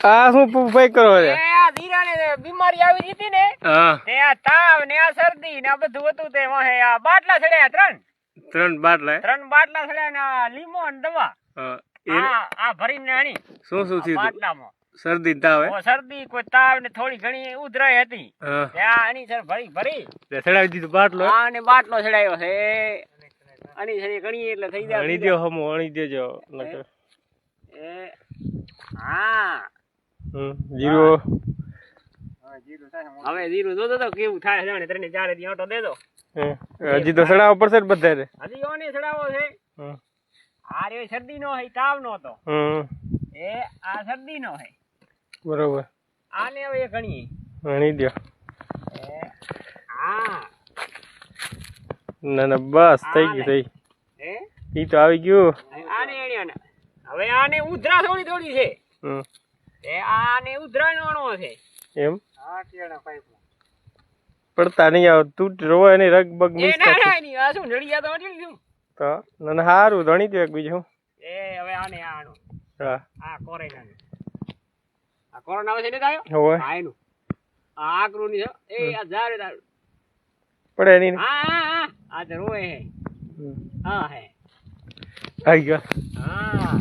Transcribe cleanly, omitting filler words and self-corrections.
આ શું ભાઈ કરો છે? એ આ ધીરાને બીમારી આવી હતી ને, હા, તે આ તાવ ને આ શરદી ને આ બધું હતું તે વાહે આ બાટલા છડ્યા ત્રણ બાટલા છડ્યા ને આ લીમો ને દવા આ ભરીને આની શું થયું? બાટલામાં શરદી તાવ શરદી કોઈ તાવ ને થોડી ઘણી ઉધરાઈ હતી ત્યાં આની સર ભરી ચડાવી દીધું બાટલો. હા ને બાટલો ચડાવ્યો છે આની સર ઘણી એટલે થઈ જાય. અણી દો હમો અણી દેજો. એ હા જીરો હવે જીરું જોતો તો કેવું થાય જાણે 3-4 દી ઓટો દેજો. હજી તો સડાવવો પડશે ને બધાને. હજી ઓને સડાવો છે. આ રે શરદી નો હે તાવ નો તો એ આ શરદી નો હે બરોબર. આને હવે ઘણી અણી દો. હા ના ના બસ થઈ ગયું થઈ. ઈ તો આવી ગયું. આને એણે હવે આને ઉધરા થોડી છે. એ આને ઉધરા નો છે એમ. પડતા નહીં આવ તું રોય ને રગ બગ મિસ ના આ શું નડિયા તો અડી ગયું તો ના હારું ધણી દો એક બીજું. એ હવે આને આનો હા આ કોરોના આ કોરોના આવે છે ને તાયો હોય આ એનું આ આકરું ની એ આ જારે તારું પડે નહીં. હા આ તો રોય હે હા હે આવી ગયા. હા